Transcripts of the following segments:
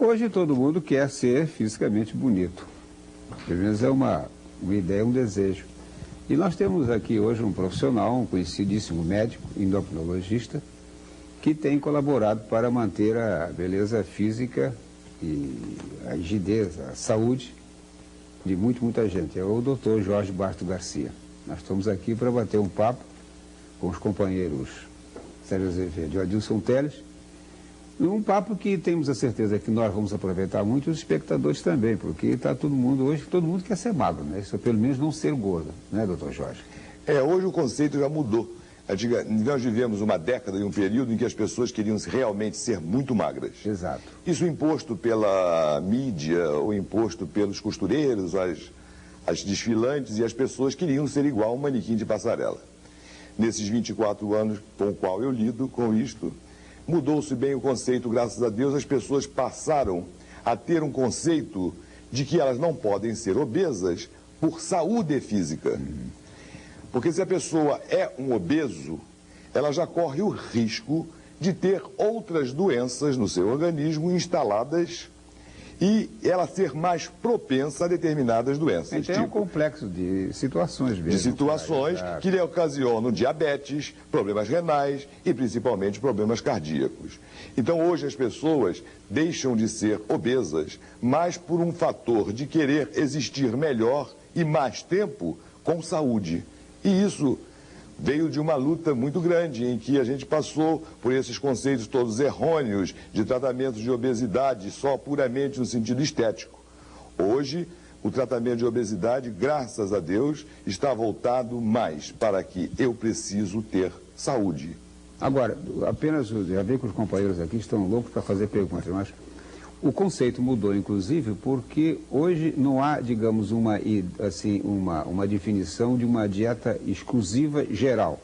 Hoje todo mundo quer ser fisicamente bonito. Pelo menos é uma ideia, um desejo. E nós temos aqui hoje um profissional, um conhecidíssimo médico, endocrinologista, que tem colaborado para manter a beleza física e a rigidez, a saúde de muita gente. É o Dr. Jorge Basto Garcia. Nós estamos aqui para bater um papo com os companheiros Sérgio Azevedo e Adilson Teles, um papo que temos a certeza que nós vamos aproveitar muito, os espectadores também, porque está todo mundo hoje, todo mundo quer ser magro, né? Isso, pelo menos não ser gordo, né, doutor Jorge? Hoje o conceito já mudou. Nós vivemos uma década e um período em que as pessoas queriam realmente ser muito magras. Exato. Isso imposto pela mídia, ou imposto pelos costureiros, as desfilantes, e as pessoas queriam ser igual a um manequim de passarela. Nesses 24 anos com o qual eu lido com isto, mudou-se bem o conceito, graças a Deus. As pessoas passaram a ter um conceito de que elas não podem ser obesas por saúde física. Porque se a pessoa é um obeso, ela já corre o risco de ter outras doenças no seu organismo instaladas e ela ser mais propensa a determinadas doenças. Então é um complexo de situações mesmo. De situações que lhe ocasionam diabetes, problemas renais e principalmente problemas cardíacos. Então hoje as pessoas deixam de ser obesas mais por um fator de querer existir melhor e mais tempo com saúde. E isso veio de uma luta muito grande em que a gente passou por esses conceitos todos errôneos de tratamento de obesidade só puramente no sentido estético. Hoje, o tratamento de obesidade, graças a Deus, está voltado mais para que eu preciso ter saúde. Agora, apenas, já vi que os companheiros aqui estão loucos para fazer perguntas, mas o conceito mudou, inclusive, porque hoje não há, digamos, uma definição de uma dieta exclusiva geral.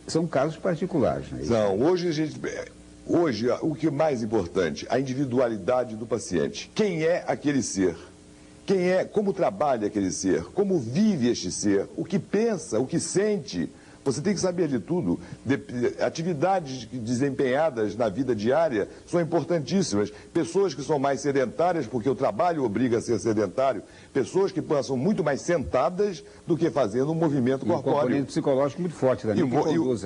São casos particulares, né? São. Hoje, o que é mais importante, a individualidade do paciente. Quem é aquele ser? Como trabalha aquele ser? Como vive este ser? O que pensa? O que sente? Você tem que saber de tudo. Atividades desempenhadas na vida diária são importantíssimas. Pessoas que são mais sedentárias, porque o trabalho obriga a ser sedentário. Pessoas que passam muito mais sentadas do que fazendo um movimento corpóreo. Um componente psicológico muito forte também.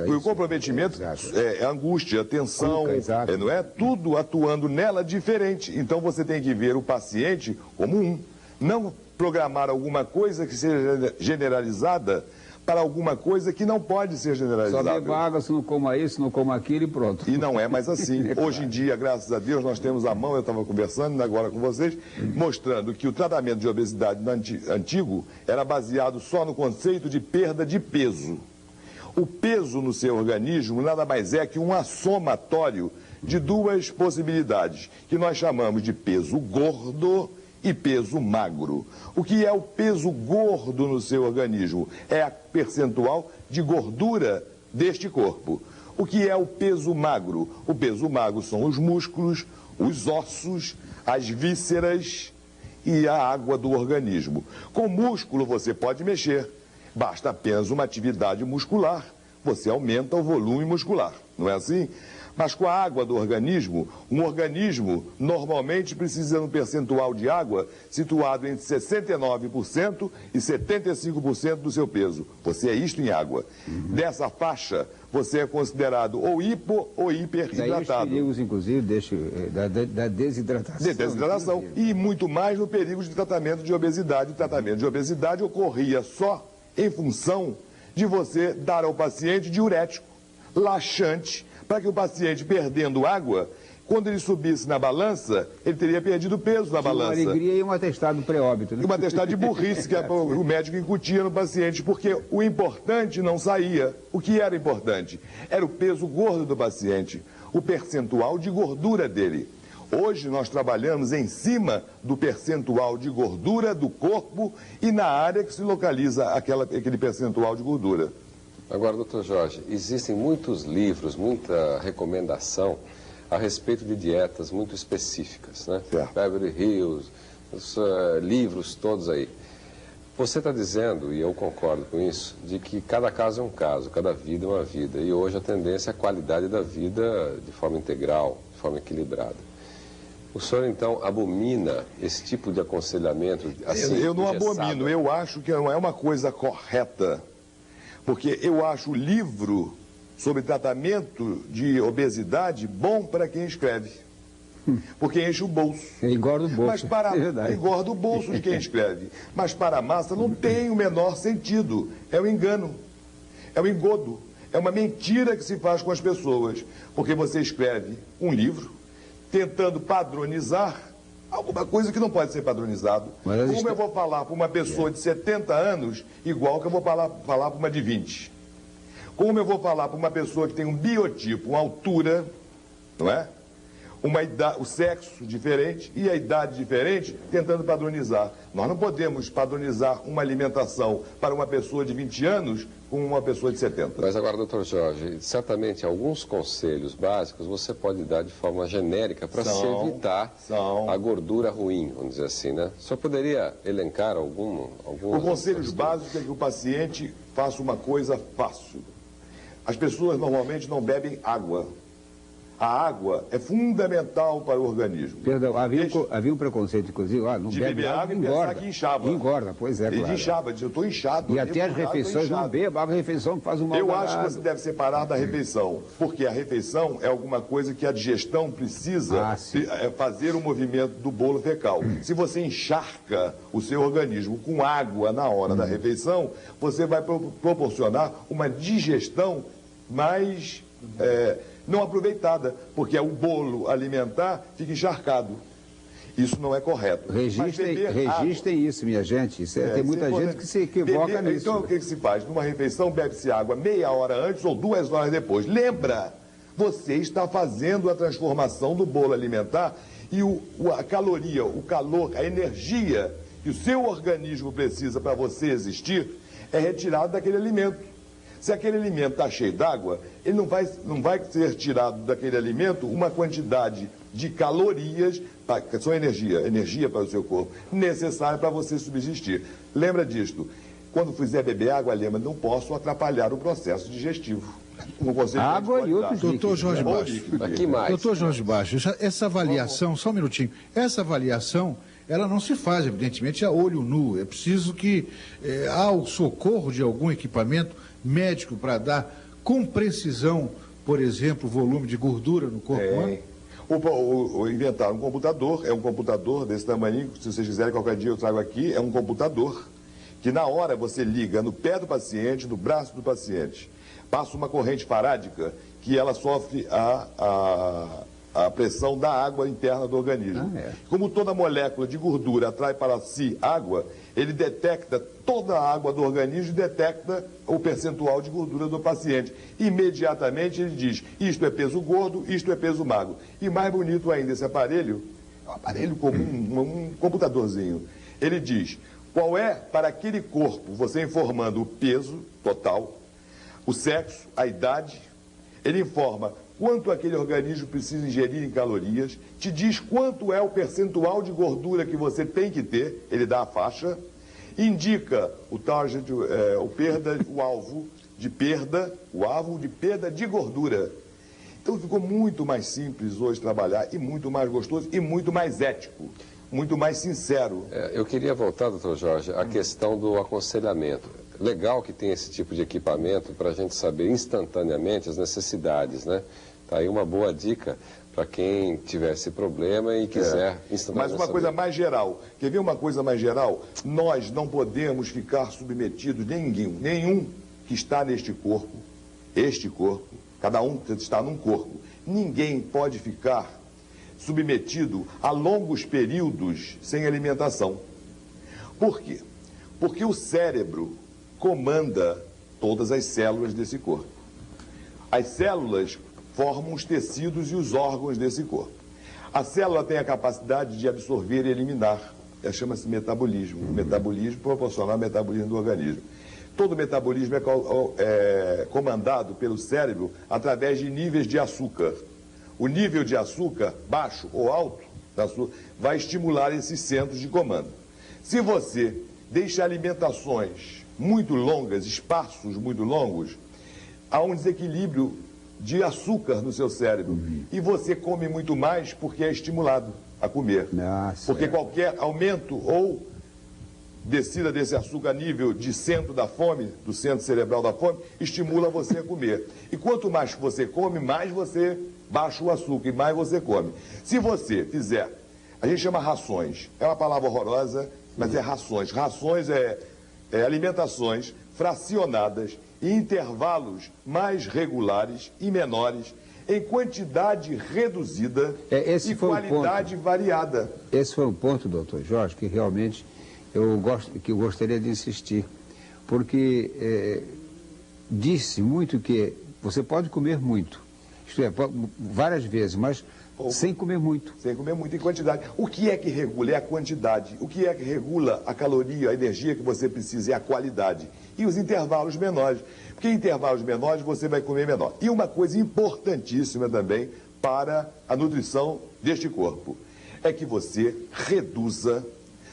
E o comprometimento é angústia, tensão, não é? Tudo atuando nela diferente. Então você tem que ver o paciente como um. Não programar alguma coisa que seja generalizada para alguma coisa que não pode ser generalizada. Só beba água, se não coma isso, não coma aquilo e pronto. E não é mais assim. Hoje em dia, graças a Deus, nós temos a mão, eu estava conversando agora com vocês, mostrando que o tratamento de obesidade antigo era baseado só no conceito de perda de peso. O peso no seu organismo nada mais é que um somatório de duas possibilidades, que nós chamamos de peso gordo e peso magro. O que é o peso gordo no seu organismo? É a percentual de gordura deste corpo. O que é o peso magro? O peso magro são os músculos, os ossos, as vísceras e a água do organismo. Com músculo você pode mexer, basta apenas uma atividade muscular, você aumenta o volume muscular, não é assim? Mas com a água do organismo, um organismo normalmente precisa de um percentual de água situado entre 69% e 75% do seu peso. Você é isto em água. Dessa faixa, você é considerado ou hipo ou hiperidratado. Daí os perigos, inclusive, da desidratação. Desidratação. E muito mais no perigo de tratamento de obesidade. O tratamento de obesidade ocorria só em função de você dar ao paciente diurético, laxante, para que o paciente, perdendo água, quando ele subisse na balança, ele teria perdido peso na balança. Uma alegria e um atestado pré-óbito, né? E um atestado de burrice que o médico incutia no paciente, porque o importante não saía. O que era importante? Era o peso gordo do paciente, o percentual de gordura dele. Hoje nós trabalhamos em cima do percentual de gordura do corpo e na área que se localiza aquele percentual de gordura. Agora, doutor Jorge, existem muitos livros, muita recomendação a respeito de dietas muito específicas, né? Beverly Hills, os livros todos aí. Você está dizendo, e eu concordo com isso, de que cada caso é um caso, cada vida é uma vida. E hoje a tendência é a qualidade da vida de forma integral, de forma equilibrada. O senhor, então, abomina esse tipo de aconselhamento? Assim, eu não engessado? abomino, eu acho que não é uma coisa correta. Porque eu acho o livro sobre tratamento de obesidade bom para quem escreve. Porque enche o bolso. Engorda o bolso. Mas para, é verdade. engorda o bolso de quem escreve. Mas para a massa não tem o menor sentido. É um engano. É um engodo. É uma mentira que se faz com as pessoas. Porque você escreve um livro tentando padronizar alguma coisa que não pode ser padronizado. Como eu vou falar para uma pessoa de 70 anos igual que eu vou falar para uma de 20? Como eu vou falar para uma pessoa que tem um biotipo, uma altura, não é? Uma idade, o sexo diferente e a idade diferente, tentando padronizar. Nós não podemos padronizar uma alimentação para uma pessoa de 20 anos com uma pessoa de 70. Mas agora, doutor Jorge, certamente alguns conselhos básicos você pode dar de forma genérica para se evitar a gordura ruim, vamos dizer assim, né? O senhor poderia elencar alguns... Os conselhos básicos é que o paciente faça uma coisa fácil. As pessoas normalmente não bebem água. A água é fundamental para o organismo. Perdão, havia um preconceito, inclusive, não de bebe beber água e engorda. pensar que inchava. Engorda, pois é, claro. Ele inchava, diz, eu estou inchado. E até as refeições, não beba, a refeição faz um mal Eu danado. acho que você deve separar da refeição, porque a refeição é alguma coisa que a digestão precisa fazer o movimento do bolo fecal. Se você encharca o seu organismo com água na hora da refeição, você vai proporcionar uma digestão mais... não aproveitada, porque o bolo alimentar fica encharcado. Isso não é correto. Registrem isso, minha gente. Tem muita gente que se equivoca nisso. Então, o que se faz? Numa refeição, bebe-se água meia hora antes ou 2 horas depois. Lembra, você está fazendo a transformação do bolo alimentar e a caloria, o calor, a energia que o seu organismo precisa para você existir é retirado daquele alimento. Se aquele alimento está cheio d'água, ele não vai ser tirado daquele alimento uma quantidade de calorias, que são energia para o seu corpo, necessária para você subsistir. Lembra disto. Quando fizer beber água, lembra, não posso atrapalhar o processo digestivo. Água e outros líquidos. Doutor Jorge Baixo. Aqui mais. Doutor Jorge Baixo, essa avaliação, só um minutinho, essa avaliação, ela não se faz, evidentemente, a olho nu. É preciso que há o socorro de algum equipamento médico para dar com precisão, por exemplo, volume de gordura no corpo humano? Inventaram um computador, é um computador desse tamanho, se vocês quiserem, qualquer dia eu trago aqui, é um computador que na hora você liga no pé do paciente, no braço do paciente, passa uma corrente farádica que ela sofre a pressão da água interna do organismo. Como toda molécula de gordura atrai para si água, ele detecta toda a água do organismo e detecta o percentual de gordura do paciente. Imediatamente ele diz, isto é peso gordo, isto é peso magro. E mais bonito ainda, esse aparelho, um aparelho comum, um computadorzinho, ele diz qual é para aquele corpo, você informando o peso total, o sexo, a idade, ele informa quanto aquele organismo precisa ingerir em calorias, te diz quanto é o percentual de gordura que você tem que ter, ele dá a faixa, indica o target, o alvo de perda de gordura. Então ficou muito mais simples hoje trabalhar e muito mais gostoso e muito mais ético, muito mais sincero. Eu queria voltar, doutor Jorge, à questão do aconselhamento. Legal que tem esse tipo de equipamento para a gente saber instantaneamente as necessidades, né? Tá aí uma boa dica para quem tiver esse problema e quiser instantaneamente. Mas uma coisa mais geral, quer ver uma coisa mais geral? Nós não podemos ficar submetidos, nenhum que está neste corpo, cada um está num corpo, ninguém pode ficar submetido a longos períodos sem alimentação. Por quê? Porque o cérebro comanda todas as células desse corpo. As células formam os tecidos e os órgãos desse corpo. A célula tem a capacidade de absorver e eliminar. Chama-se metabolismo. O metabolismo proporciona ao metabolismo do organismo. Todo metabolismo é comandado pelo cérebro através de níveis de açúcar. O nível de açúcar, baixo ou alto, vai estimular esses centros de comando. Se você deixa alimentações muito longas, espaços muito longos, há um desequilíbrio de açúcar no seu cérebro. E você come muito mais porque é estimulado. a comer. Porque qualquer aumento ou descida desse açúcar a nível de centro da fome, do centro cerebral da fome, estimula você a comer. E quanto mais você come, mais você baixa o açúcar e mais você come. Se você fizer, a gente chama rações, é uma palavra horrorosa, mas é rações. Rações é alimentações fracionadas em intervalos mais regulares e menores, em quantidade reduzida e qualidade variada. Esse foi um ponto, doutor Jorge, que realmente eu gostaria de insistir, porque disse muito que você pode comer muito, isto é, várias vezes, mas sem comer muito. Sem comer muito em quantidade. O que é que regula? É a quantidade. O que é que regula a caloria, a energia que você precisa? É a qualidade. E os intervalos menores. Porque em intervalos menores você vai comer menor. E uma coisa importantíssima também para a nutrição deste corpo é que você reduza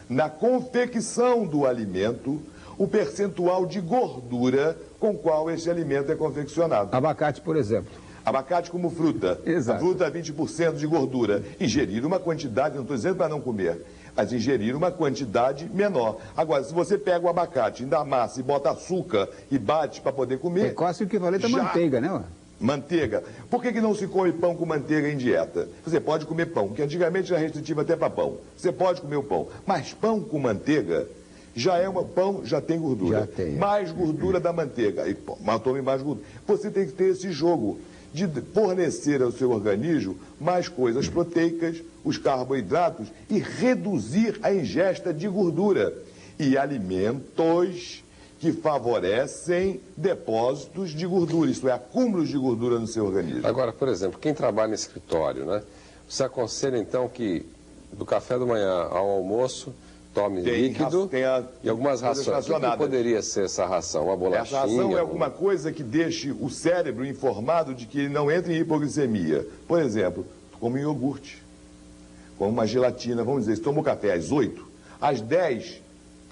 na confecção do alimento o percentual de gordura com qual esse alimento é confeccionado. Abacate, por exemplo. Abacate como fruta. Exato. A fruta 20% de gordura. Ingerir uma quantidade, não estou dizendo para não comer, mas ingerir uma quantidade menor. Agora, se você pega o abacate, ainda amassa e bota açúcar e bate para poder comer... É quase o equivalente à manteiga, né? Manteiga. Por que não se come pão com manteiga em dieta? Você pode comer pão, que antigamente era restritivo até para pão. Você pode comer o pão. Mas pão com manteiga já é pão, já tem gordura. Já tem. Mais gordura da manteiga. E tome mais gordura. Você tem que ter esse jogo de fornecer ao seu organismo mais coisas proteicas, os carboidratos, e reduzir a ingesta de gordura. E alimentos que favorecem depósitos de gordura, isto é, acúmulos de gordura no seu organismo. Agora, por exemplo, quem trabalha no escritório, né? Você aconselha, então, que do café da manhã ao almoço tome líquido e algumas rações. O que poderia ser essa ração? Uma bolachinha? Essa ração é alguma coisa que deixe o cérebro informado de que ele não entre em hipoglicemia. Por exemplo, come iogurte, come uma gelatina, vamos dizer, se toma o café às 8, às 10,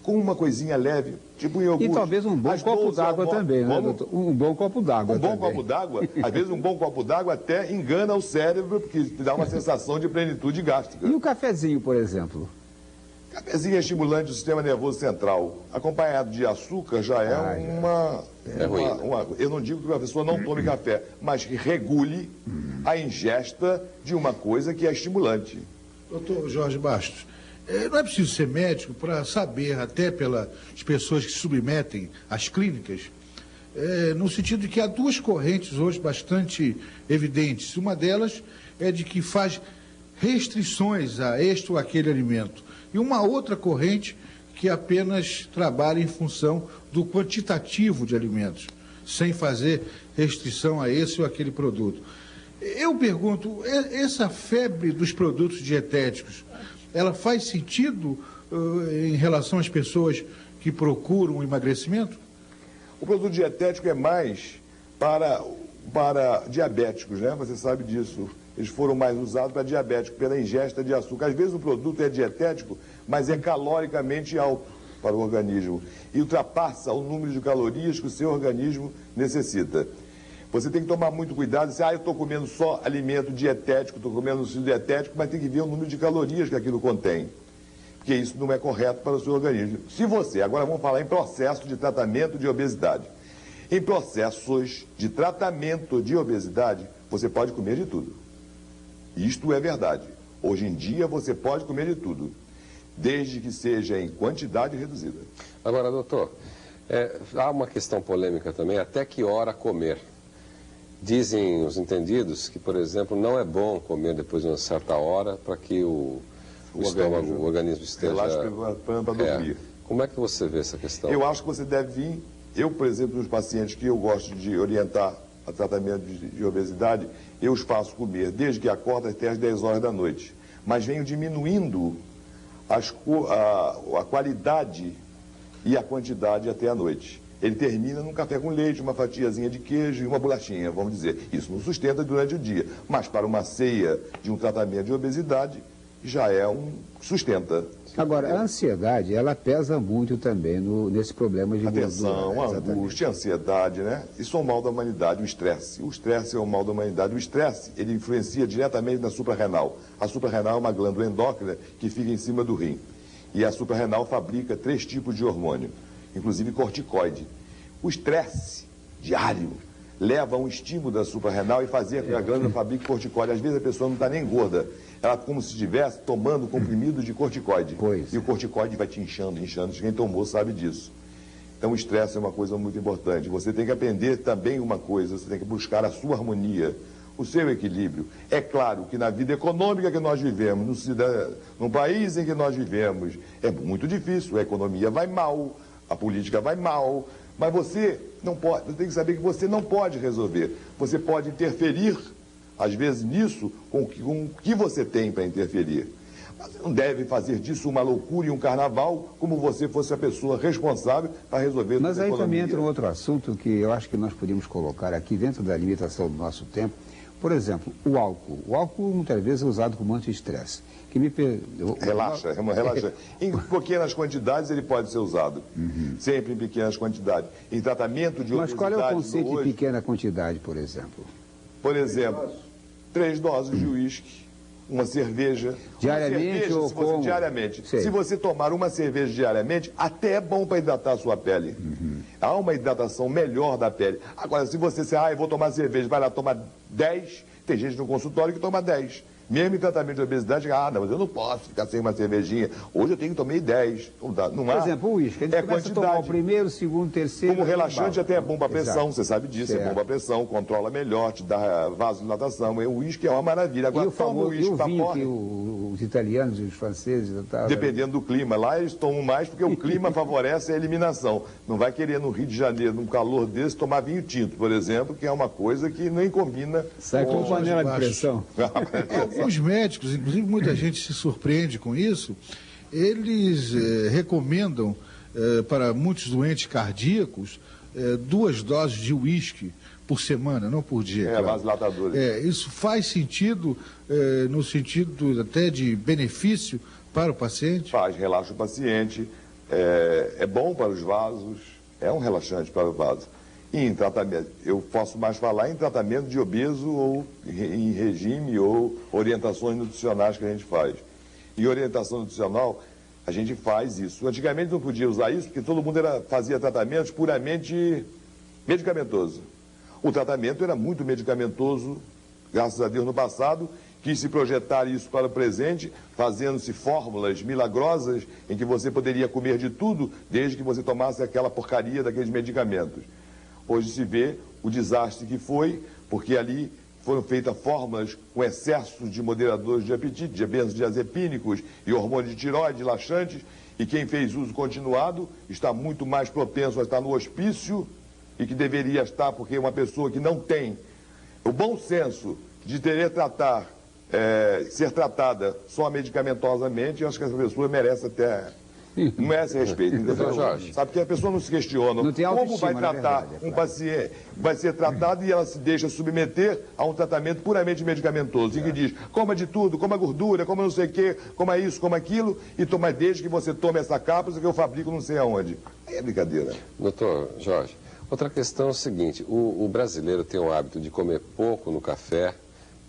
com uma coisinha leve, tipo um iogurte. E talvez um bom copo d'água também, né, doutor? Um bom copo d'água também. Um bom copo d'água? Às vezes um bom copo d'água até engana o cérebro, porque dá uma sensação de plenitude gástrica. E o cafezinho, por exemplo? Cafezinho é estimulante do sistema nervoso central. Acompanhado de açúcar já é ruim. Eu não digo que a pessoa não tome café, mas que regule a ingesta de uma coisa que é estimulante. Doutor Jorge Bastos, não é preciso ser médico para saber, até pelas pessoas que se submetem às clínicas, no sentido de que há duas correntes hoje bastante evidentes. Uma delas é de que faz restrições a este ou aquele alimento. E uma outra corrente que apenas trabalha em função do quantitativo de alimentos, sem fazer restrição a esse ou aquele produto. Eu pergunto, essa febre dos produtos dietéticos, ela faz sentido em relação às pessoas que procuram emagrecimento? O produto dietético é mais para diabéticos, né? Você sabe disso. Eles foram mais usados para diabéticos, pela ingesta de açúcar. Às vezes o produto é dietético, mas é caloricamente alto para o organismo e ultrapassa o número de calorias que o seu organismo necessita. Você tem que tomar muito cuidado. Eu estou comendo só alimento dietético, estou comendo dietético, mas tem que ver o número de calorias que aquilo contém, porque isso não é correto para o seu organismo. Se você, agora vamos falar em processo de tratamento de obesidade. Em processos de tratamento de obesidade, você pode comer de tudo. Isto é verdade. Hoje em dia você pode comer de tudo, desde que seja em quantidade reduzida. Agora, doutor, há uma questão polêmica também, até que hora comer? Dizem os entendidos que, por exemplo, não é bom comer depois de uma certa hora para que o estômago, o organismo esteja... Relaxe para dormir. Como é que você vê essa questão? Eu acho que você deve vir... Eu, por exemplo, nos pacientes que eu gosto de orientar a tratamento de obesidade, eu os faço comer desde que acorda até as 10 horas da noite. Mas venho diminuindo a qualidade e a quantidade até a noite. Ele termina num café com leite, uma fatiazinha de queijo e uma bolachinha, vamos dizer. Isso não sustenta durante o dia. Mas para uma ceia de um tratamento de obesidade, já é sustenta. Agora, a ansiedade, ela pesa muito também nesse problema de atenção, gordura, a angústia, a ansiedade, né? Isso é um mal da humanidade, o estresse. O estresse é um mal da humanidade. O estresse, ele influencia diretamente na suprarrenal. A suprarrenal é uma glândula endócrina que fica em cima do rim. E a suprarrenal fabrica 3 tipos de hormônio, inclusive corticoide. O estresse diário leva a um estímulo da suprarrenal e fazia com que a glândula fabrique corticoide. Às vezes a pessoa não está nem gorda, ela como se estivesse tomando comprimido de corticoide. Pois. E o corticoide vai te inchando. Quem tomou sabe disso. Então o estresse é uma coisa muito importante. Você tem que aprender também uma coisa, você tem que buscar a sua harmonia, o seu equilíbrio. É claro que na vida econômica que nós vivemos, no país em que nós vivemos, é muito difícil. A economia vai mal, a política vai mal, mas você não pode, você tem que saber que você não pode resolver. Você pode interferir, às vezes, nisso, com o que você tem para interferir. Mas você não deve fazer disso uma loucura e um carnaval, como você fosse a pessoa responsável para resolver Mas a aí economia. também entra um outro assunto que eu acho que nós podíamos colocar aqui dentro da limitação do nosso tempo. Por exemplo, o álcool. O álcool muitas vezes é usado como anti-estresse. Relaxa. Em pequenas quantidades ele pode ser usado. Sempre em pequenas quantidades. Em tratamento de Mas obesidade. qual é o conceito hoje, de pequena quantidade, por exemplo? Por exemplo, 3 doses de uísque, uma cerveja. Diariamente ou como? Diariamente. Sei. Se você tomar uma cerveja diariamente, até é bom para hidratar a sua pele. Há uma hidratação melhor da pele. Agora, se você eu vou tomar cerveja, vai lá tomar 10, tem gente no consultório que toma 10. Mesmo em tratamento de obesidade, não, mas eu não posso ficar sem uma cervejinha. Hoje eu tenho que tomar 10. Não Por exemplo, o uísque. A gente começa a tomar o primeiro, o segundo, terceiro... Como relaxante até é bom para a pressão, Exato. você sabe disso, Certo. é bom para a pressão, controla melhor, te dá vasodilatação. O uísque é uma maravilha. Agora, E o famoso uísque para vinho porre, que os italianos e os franceses... dependendo do clima. Lá eles tomam mais porque o clima favorece a eliminação. Não vai querer no Rio de Janeiro, num calor desse, tomar vinho tinto, por exemplo, que é uma coisa que nem combina. Sai com panela de pressão. Alguns médicos, inclusive muita gente se surpreende com isso, eles recomendam para muitos doentes cardíacos 2 doses de uísque por semana, não por dia. Claro. Vasodilatadores. Isso faz sentido, no sentido até de benefício para o paciente? Faz, relaxa o paciente, é bom para os vasos, é um relaxante para o vaso. E em tratamento, eu posso mais falar em tratamento de obeso ou em regime ou orientações nutricionais que a gente faz. E orientação nutricional, a gente faz isso. Antigamente não podia usar isso porque todo mundo fazia tratamentos puramente medicamentosos. O tratamento era muito medicamentoso, graças a Deus, no passado. Quis se projetar isso para o presente, fazendo-se fórmulas milagrosas em que você poderia comer de tudo, desde que você tomasse aquela porcaria daqueles medicamentos. Hoje se vê o desastre que foi, porque ali foram feitas fórmulas com excesso de moderadores de apetite, de benzodiazepínicos e hormônios de tireoide, laxantes, e quem fez uso continuado está muito mais propenso a estar no hospício e que deveria estar, porque uma pessoa que não tem o bom senso de ser tratada só medicamentosamente, eu acho que essa pessoa merece até... Não merece respeito, entendeu? Jorge. Sabe que a pessoa não se questiona Não tem como vai autoestima, tratar verdade, um paciente, vai ser tratado e ela se deixa submeter a um tratamento puramente medicamentoso, em que diz, coma de tudo, coma gordura, coma não sei o quê, coma isso, coma aquilo, e toma desde que você tome essa cápsula que eu fabrico não sei aonde. Aí é brincadeira. Doutor Jorge, outra questão é o seguinte, o brasileiro tem o hábito de comer pouco no café,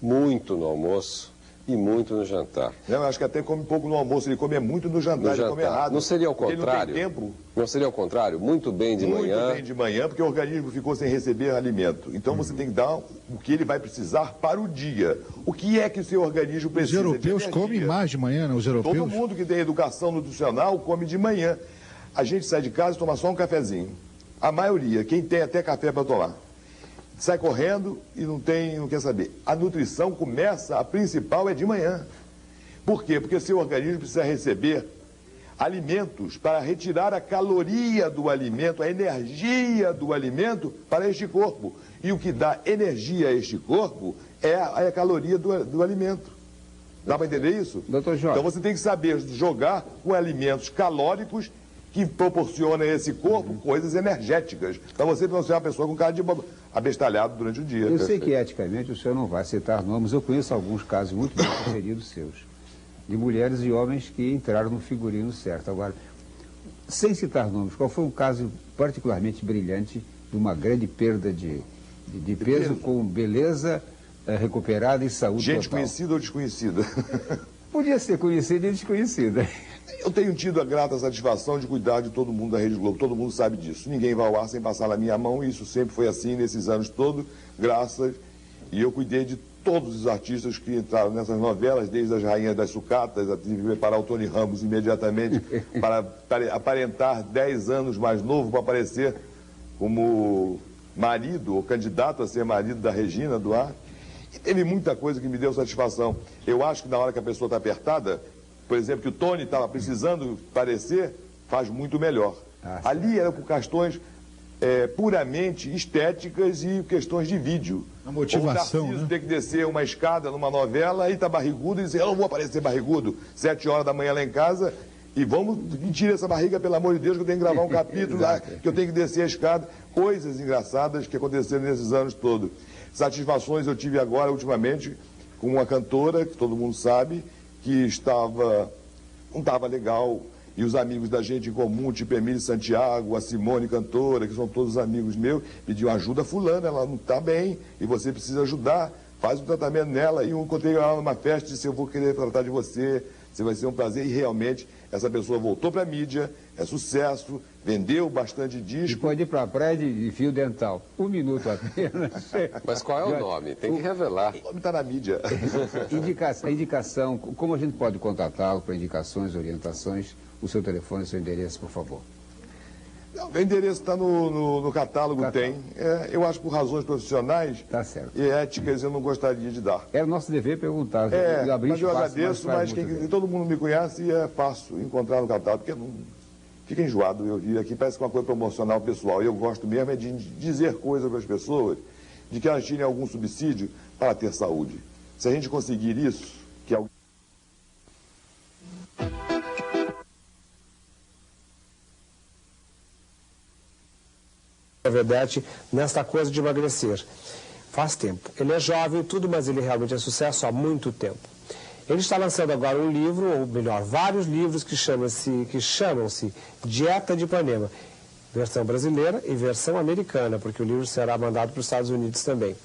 muito no almoço e muito no jantar. Eu acho que até come pouco no almoço, ele come muito no jantar, ele come errado. Não seria o porque contrário? Ele não tem tempo. Não seria o contrário? Muito bem de manhã. Muito bem de manhã, porque o organismo ficou sem receber alimento. Então você tem que dar o que ele vai precisar para o dia. O que é que o seu organismo Os precisa? europeus comem mais de manhã, né? Os europeus. Todo mundo que tem educação nutricional come de manhã. A gente sai de casa e toma só um cafezinho. A maioria, quem tem até café para tomar, sai correndo e não quer saber. A nutrição começa, a principal é de manhã. Por quê? Porque seu organismo precisa receber alimentos para retirar a caloria do alimento, a energia do alimento para este corpo. E o que dá energia a este corpo é a caloria do alimento. Dá para entender isso? Doutor Jorge. Então você tem que saber jogar com alimentos calóricos que proporcionam a esse corpo coisas energéticas, para você não ser uma pessoa com cara de abestalhado durante o dia. Eu sei que eticamente o senhor não vai citar nomes, eu conheço alguns casos muito bem sucedidos seus. de mulheres e homens que entraram no figurino certo. Agora, sem citar nomes, qual foi um caso particularmente brilhante de uma grande perda de peso com beleza recuperada e saúde Gente total? conhecida ou desconhecida? Podia ser conhecida e desconhecida. Eu tenho tido a grata satisfação de cuidar de todo mundo da Rede Globo, todo mundo sabe disso. Ninguém vai ao ar sem passar na minha mão, e isso sempre foi assim nesses anos todos, graças. E eu cuidei de todos os artistas que entraram nessas novelas, desde as Rainhas das Sucatas, a tive que preparar o Tony Ramos imediatamente para aparentar 10 anos mais novo, para aparecer como marido ou candidato a ser marido da Regina Duarte. E teve muita coisa que me deu satisfação. Eu acho que na hora que a pessoa está apertada, por exemplo, que o Tony estava precisando parecer, faz muito melhor. Ali era por questões puramente estéticas e questões de vídeo. A motivação, o Narciso né? tem que descer uma escada numa novela e está barrigudo e dizer, eu não vou aparecer barrigudo, 7 horas da manhã lá em casa, e vamos tirar essa barriga, pelo amor de Deus, que eu tenho que gravar um capítulo lá, que eu tenho que descer a escada. Coisas engraçadas que aconteceram nesses anos todos. Satisfações eu tive agora, ultimamente, com uma cantora, que todo mundo sabe, que não estava legal, e os amigos da gente em comum, tipo Emílio Santiago, a Simone, cantora, que são todos amigos meus, pediam ajuda fulana, ela não está bem, e você precisa ajudar, faz um tratamento nela. E eu encontrei ela numa festa e disse, eu vou querer tratar de você vai ser um prazer. E realmente, essa pessoa voltou para a mídia, é sucesso, vendeu bastante disco. E pode ir para a praia de fio dental. 1 minuto apenas. Mas qual é o nome? Tem que revelar. O nome está na mídia. A indicação, como a gente pode contatá-lo para indicações, orientações? O seu telefone, o seu endereço, por favor. Não, o endereço está no catálogo, tem. Eu acho que por razões profissionais e éticas eu não gostaria de dar. É o nosso dever perguntar. Mas eu agradeço, mas todo mundo me conhece e é fácil encontrar no catálogo, porque não fica enjoado eu vir aqui, parece que é uma coisa promocional pessoal. Eu gosto mesmo de dizer coisas para as pessoas, de que elas tirem algum subsídio para ter saúde. Se a gente conseguir isso, que alguém... Vedete nesta coisa de emagrecer. Faz tempo. Ele é jovem e tudo, mas ele realmente é sucesso há muito tempo. Ele está lançando agora um livro, ou melhor, vários livros que chamam-se Dieta de Ipanema. Versão brasileira e versão americana, porque o livro será mandado para os Estados Unidos também.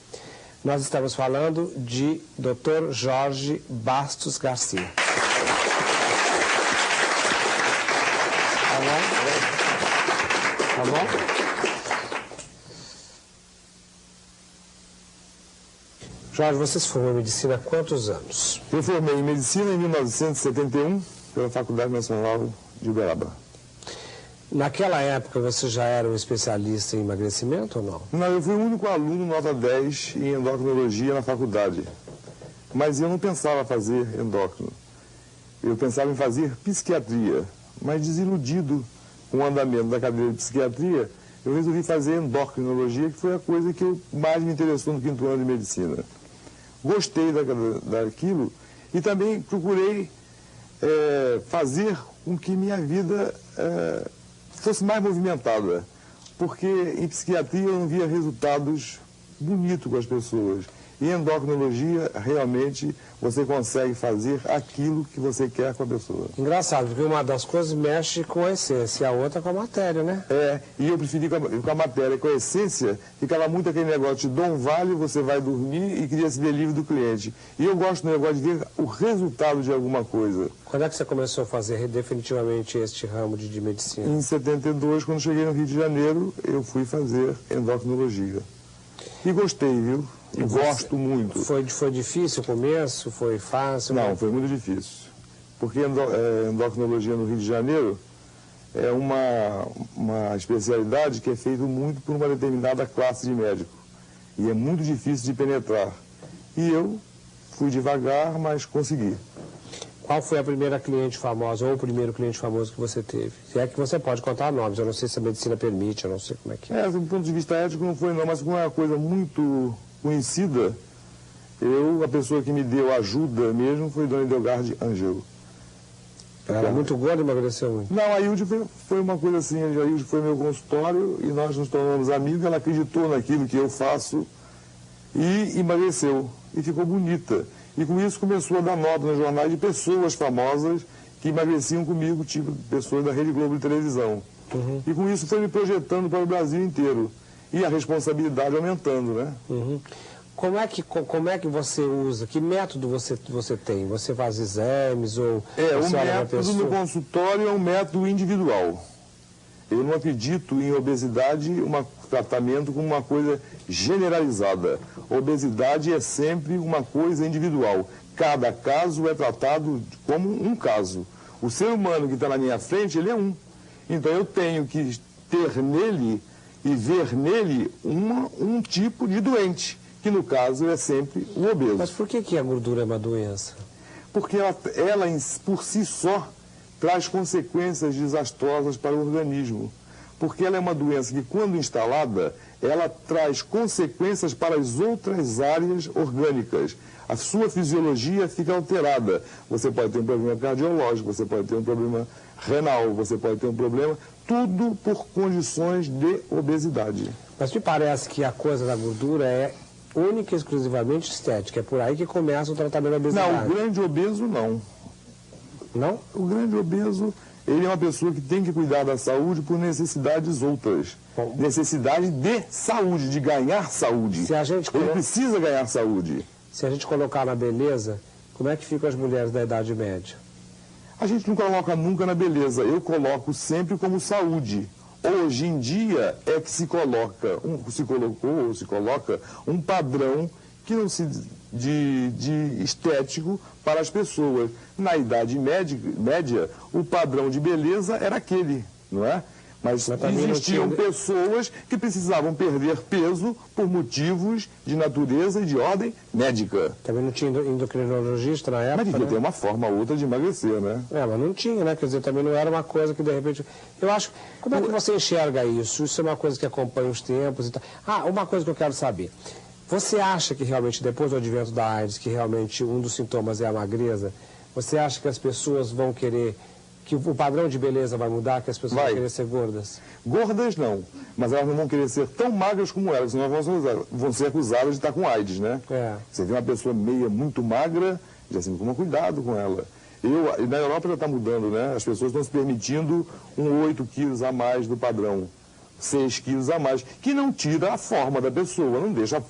Nós estamos falando de Dr. Jorge Bastos Garcia. Tá bom? Tá bom? Jorge, você se formou em medicina há quantos anos? Eu formei em medicina em 1971 pela Faculdade Nacional de Uberaba. Naquela época você já era um especialista em emagrecimento ou não? Não, eu fui o único aluno nota 10 em endocrinologia na faculdade. Mas eu não pensava fazer endócrino. Eu pensava em fazer psiquiatria. Mas desiludido com o andamento da cadeira de psiquiatria, eu resolvi fazer endocrinologia, que foi a coisa que mais me interessou no 5º ano de medicina. Gostei daquilo e também procurei fazer com que minha vida fosse mais movimentada, porque em psiquiatria eu não via resultados bonitos com as pessoas. E em endocrinologia, realmente, você consegue fazer aquilo que você quer com a pessoa. Engraçado, porque uma das coisas mexe com a essência e a outra com a matéria, né? E eu preferi com a matéria, com a essência, ficava muito aquele negócio de dou um vale, você vai dormir e queria se ver livre do cliente. E eu gosto do negócio de ver o resultado de alguma coisa. Quando é que você começou a fazer definitivamente este ramo de medicina? Em 72, quando cheguei no Rio de Janeiro, eu fui fazer endocrinologia. E gostei, viu? E gosto muito. Foi difícil o começo? Foi fácil? Não, foi muito difícil. Porque endocrinologia no Rio de Janeiro é uma especialidade que é feita muito por uma determinada classe de médico. E é muito difícil de penetrar. E eu fui devagar, mas consegui. Qual foi a primeira cliente famosa ou o primeiro cliente famoso que você teve? Se é que você pode contar nomes, eu não sei se a medicina permite, eu não sei como é que é. Do ponto de vista ético não foi não, mas como é uma coisa muito conhecida, a pessoa que me deu ajuda mesmo foi Dona Edelgarde Angel. Ela era muito gorda e emagreceu muito? Não, a Hilde foi uma coisa assim, a Hilde foi meu consultório e nós nos tornamos amigos, ela acreditou naquilo que eu faço e emagreceu e ficou bonita. E com isso começou a dar nota nos jornais de pessoas famosas que emagreciam comigo, tipo pessoas da Rede Globo de televisão. E com isso foi me projetando para o Brasil inteiro. E a responsabilidade aumentando, né? Como é que você usa? Que método você tem? Você faz exames ou... O método no consultório é um método individual. Eu não acredito em obesidade, tratamento como uma coisa generalizada. Obesidade é sempre uma coisa individual. Cada caso é tratado como um caso. O ser humano que está na minha frente, ele é um. Então eu tenho que ter nele e ver nele um tipo de doente, que no caso é sempre o obeso. Mas por que a gordura é uma doença? Porque ela por si só traz consequências desastrosas para o organismo. Porque ela é uma doença que, quando instalada, ela traz consequências para as outras áreas orgânicas. A sua fisiologia fica alterada. Você pode ter um problema cardiológico, você pode ter um problema renal, você pode ter um problema, tudo por condições de obesidade. Mas me parece que a coisa da gordura é única e exclusivamente estética. É por aí que começa o tratamento da obesidade. Não, o grande obeso não. Não? O grande obeso, ele é uma pessoa que tem que cuidar da saúde por necessidades outras. Necessidade de saúde, de ganhar saúde. Ele precisa ganhar saúde. Se a gente colocar na beleza, como é que ficam as mulheres da Idade Média? A gente não coloca nunca na beleza. Eu coloco sempre como saúde. Hoje em dia é que se coloca um padrão que não se de estético para as pessoas. Na Idade Média, o padrão de beleza era aquele, não é? Mas existiam pessoas que precisavam perder peso por motivos de natureza e de ordem médica. Também não tinha endocrinologista na época, mas devia ter uma forma ou outra de emagrecer, né? Mas não tinha, né? Quer dizer, também não era uma coisa que de repente... Eu acho... Como é que você enxerga isso? Isso é uma coisa que acompanha os tempos e tal. Uma coisa que eu quero saber. Você acha que realmente, depois do advento da AIDS, que realmente um dos sintomas é a magreza, você acha que as pessoas vão querer... que o padrão de beleza vai mudar, que as pessoas vão querer ser gordas? Gordas não, mas elas não vão querer ser tão magras como elas, senão vão ser acusadas de estar com AIDS, né? Você vê uma pessoa muito magra, já assim, toma cuidado com ela. Na Europa já está mudando, né? As pessoas estão se permitindo 8 quilos a mais do padrão. 6 quilos a mais, que não tira a forma da pessoa, não deixa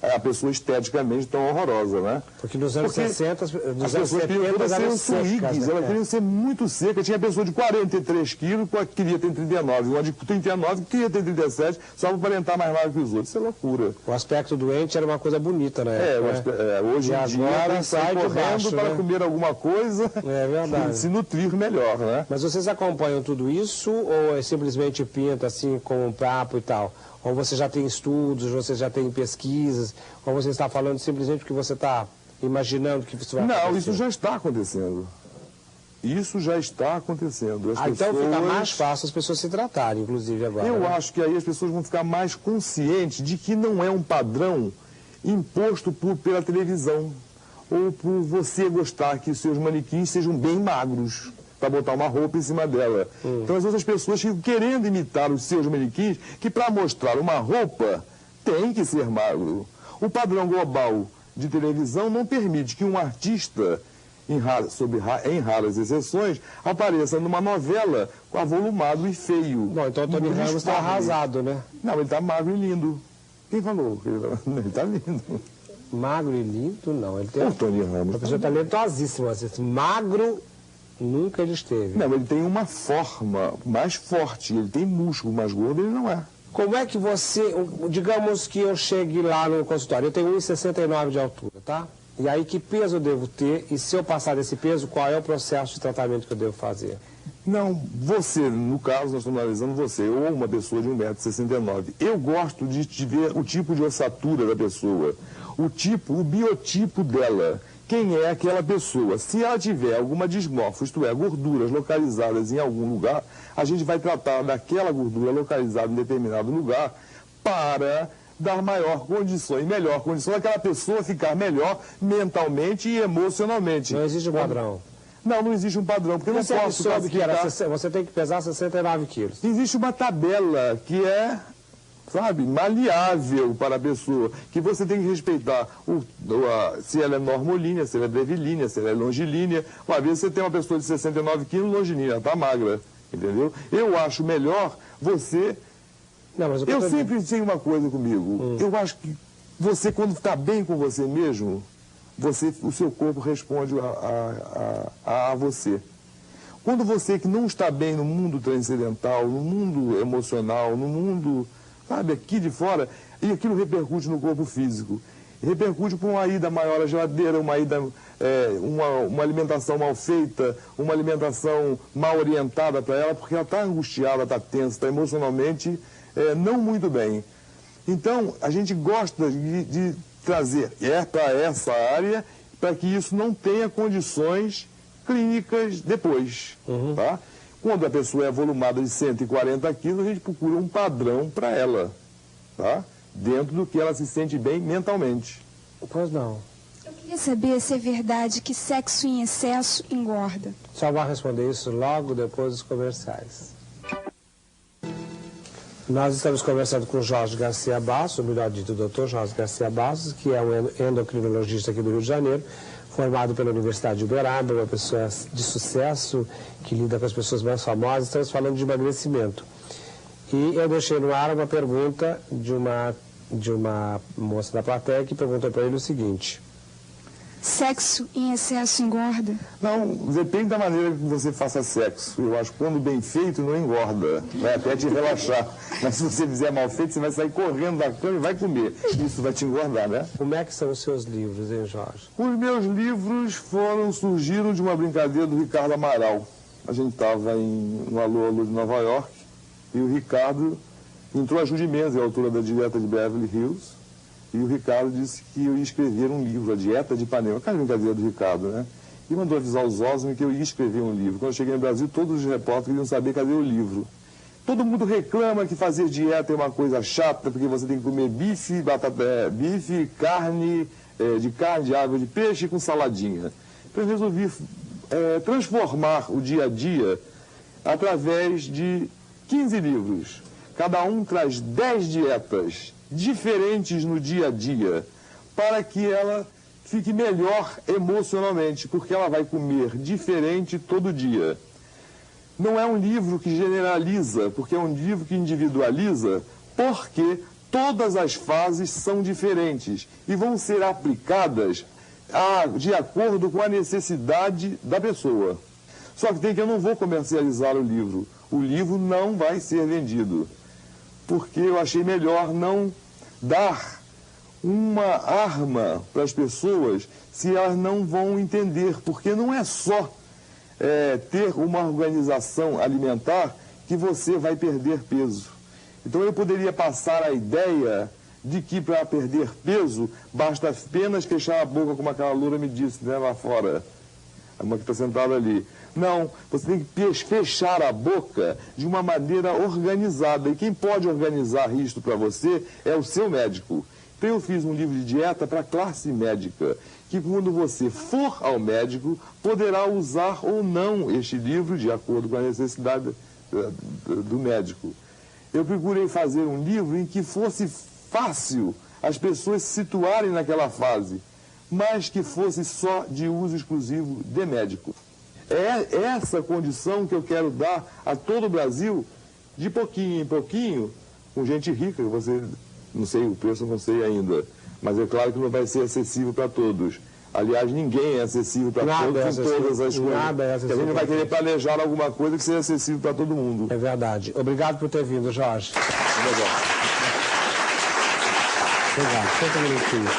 a pessoa esteticamente tão horrorosa, né? Porque nos anos 60, as pessoas queriam ser swings, elas queriam ser muito secas. Tinha pessoa de 43 quilos que queria ter 39, uma de 39 que queria ter 37, só para aparentar mais magro que os outros. Isso é loucura. O aspecto doente era uma coisa bonita, né? Hoje em dia agora sai correndo para comer alguma coisa se nutrir melhor, né? Mas vocês acompanham tudo isso ou é simplesmente pinta assim com um papo e tal? Ou você já tem estudos, você já tem pesquisas, ou você está falando simplesmente porque você está imaginando que você vai acontecer? Não, isso já está acontecendo. Isso já está acontecendo. Então fica mais fácil as pessoas se tratarem, inclusive agora. Eu acho que aí as pessoas vão ficar mais conscientes de que não é um padrão imposto pela televisão, ou por você gostar que os seus manequins sejam bem magros, para botar uma roupa em cima dela. Então, às vezes, as pessoas ficam querendo imitar os seus manequins, que para mostrar uma roupa tem que ser magro. O padrão global de televisão não permite que um artista, em raras exceções, apareça numa novela avolumado e feio. Não, então o Tony Ramos está arrasado, né? Não, ele está magro e lindo. Quem falou? Ele está lindo. Magro e lindo, não. Ele tem o Tony Ramos. Uma pessoa talentosíssima. Magro... Nunca ele esteve. Não, ele tem uma forma mais forte, ele tem músculo, mais gordo ele não é. Como é que você, digamos que eu chegue lá no consultório, eu tenho 1,69 de altura, tá? E aí que peso eu devo ter e se eu passar desse peso, qual é o processo de tratamento que eu devo fazer? Não, você, no caso, nós estamos analisando você, ou uma pessoa de 1,69 m. Eu gosto de ver o tipo de ossatura da pessoa, o biotipo dela. Quem é aquela pessoa? Se ela tiver alguma dismorfia, isto é, gorduras localizadas em algum lugar, a gente vai tratar daquela gordura localizada em determinado lugar para dar maior condição e melhor condição daquela pessoa ficar melhor mentalmente e emocionalmente. Não existe um padrão. Não existe um padrão, porque você não posso classificar... Você tem que pesar 69 quilos. Existe uma tabela que é sabe, maleável para a pessoa, que você tem que respeitar se ela é normolínea, se ela é brevilínea, se ela é longilínea. Às vezes você tem uma pessoa de 69 quilos longilínea, ela está magra, entendeu? Eu acho melhor você... Não, mas eu sempre tenho uma coisa comigo, eu acho que você, quando está bem com você mesmo, o seu corpo responde a você. Quando você que não está bem no mundo transcendental, no mundo emocional, no mundo, sabe, aqui de fora, e aquilo repercute no corpo físico. Repercute por uma ida maior à geladeira, uma alimentação mal feita, uma alimentação mal orientada para ela, porque ela está angustiada, está tensa, está emocionalmente não muito bem. Então, a gente gosta de trazer para essa área, para que isso não tenha condições clínicas depois, tá? Quando a pessoa é volumada de 140 quilos, a gente procura um padrão para ela, tá? Dentro do que ela se sente bem mentalmente. Pois não. Eu queria saber se é verdade que sexo em excesso engorda. Só vai responder isso logo depois dos comerciais. Nós estamos conversando com o Jorge Garcia Bastos, ou melhor dito, o doutor Jorge Garcia Bastos, que é um endocrinologista aqui do Rio de Janeiro, formado pela Universidade de Uberaba, uma pessoa de sucesso, que lida com as pessoas mais famosas. Estamos falando de emagrecimento. E eu deixei no ar uma pergunta de uma moça da plateia que perguntou para ele o seguinte: sexo em excesso engorda? Não, depende da maneira que você faça sexo. Eu acho que quando bem feito não engorda, vai até te relaxar. Mas se você fizer mal feito, você vai sair correndo da cama e vai comer. Isso vai te engordar, né? Como é que são os seus livros, hein, Jorge? Os meus livros surgiram de uma brincadeira do Ricardo Amaral. A gente estava no Alô de Nova York e o Ricardo entrou a Judy Menzel, a autora da Dieta de Beverly Hills. E o Ricardo disse que eu ia escrever um livro, A Dieta de Ipanema. Aquela brincadeira do Ricardo, né? E mandou avisar os Osmond que eu ia escrever um livro. Quando eu cheguei no Brasil, todos os repórteres queriam saber cadê o livro. Todo mundo reclama que fazer dieta é uma coisa chata, porque você tem que comer bife, carne, de água de peixe com saladinha. Então eu resolvi transformar o dia a dia através de 15 livros. Cada um traz 10 dietas diferentes no dia a dia, para que ela fique melhor emocionalmente, porque ela vai comer diferente todo dia. Não é um livro que generaliza, porque é um livro que individualiza, porque todas as fases são diferentes e vão ser aplicadas de acordo com a necessidade da pessoa. Só que eu não vou comercializar o livro. O livro não vai ser vendido, porque eu achei melhor não dar uma arma para as pessoas se elas não vão entender, porque não é só ter uma organização alimentar que você vai perder peso. Então eu poderia passar a ideia de que para perder peso basta apenas fechar a boca, como aquela loura me disse, né, lá fora, uma que está sentada ali. Não, você tem que fechar a boca de uma maneira organizada. E quem pode organizar isto para você é o seu médico. Então eu fiz um livro de dieta para a classe médica, que quando você for ao médico, poderá usar ou não este livro de acordo com a necessidade do médico. Eu procurei fazer um livro em que fosse fácil as pessoas se situarem naquela fase, mas que fosse só de uso exclusivo de médico. É essa condição que eu quero dar a todo o Brasil, de pouquinho em pouquinho, com gente rica, que você, não sei o preço, eu não sei ainda, mas é claro que não vai ser acessível para todos. Aliás, ninguém é acessível para todos em todas as coisas. Nada é acessível. A gente vai querer planejar alguma coisa que seja acessível para todo mundo. É verdade. Obrigado por ter vindo, Jorge. Obrigado. Senta um minutinho.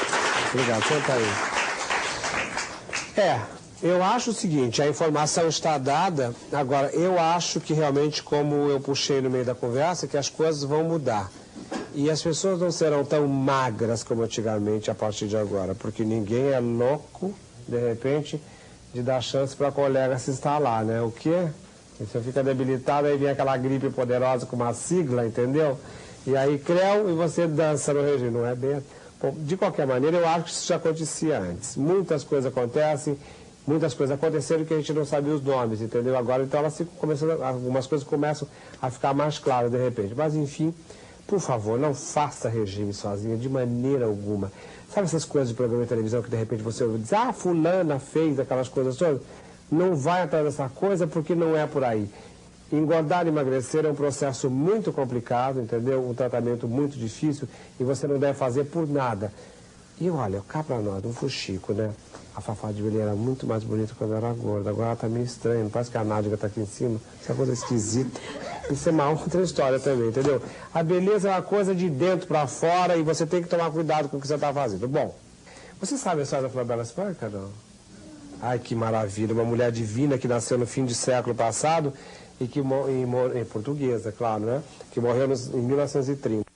Obrigado, senta aí. Eu acho o seguinte, a informação está dada. Agora, eu acho que realmente, como eu puxei no meio da conversa, que as coisas vão mudar. E as pessoas não serão tão magras como antigamente a partir de agora, porque ninguém é louco, de repente, de dar chance para a colega se instalar, né? O quê? Você fica debilitado, aí vem aquela gripe poderosa com uma sigla, entendeu? E aí, creu, e você dança no regime. Não é bem... Bom, de qualquer maneira, eu acho que isso já acontecia antes. Muitas coisas acontecem. Muitas coisas aconteceram que a gente não sabia os nomes, entendeu? Agora, então, algumas coisas começam a ficar mais claras de repente. Mas, enfim, por favor, não faça regime sozinha, de maneira alguma. Sabe essas coisas de programa de televisão que de repente você ouve dizer, ah, fulana fez aquelas coisas todas? Não vai atrás dessa coisa porque não é por aí. Engordar e emagrecer é um processo muito complicado, entendeu? Um tratamento muito difícil e você não deve fazer por nada. E olha, cá pra nós, um fuxico, né? A Fafá de Belém era muito mais bonita quando era gorda. Agora ela tá meio estranha, não parece que a nádiga tá aqui em cima. Isso é uma coisa esquisita. Isso é uma outra história também, entendeu? A beleza é uma coisa de dentro pra fora e você tem que tomar cuidado com o que você tá fazendo. Bom, você sabe a história da Flabella Espanca, não? Ai, que maravilha. Uma mulher divina que nasceu no fim do século passado e que, portuguesa, claro, né? Que morreu em 1930.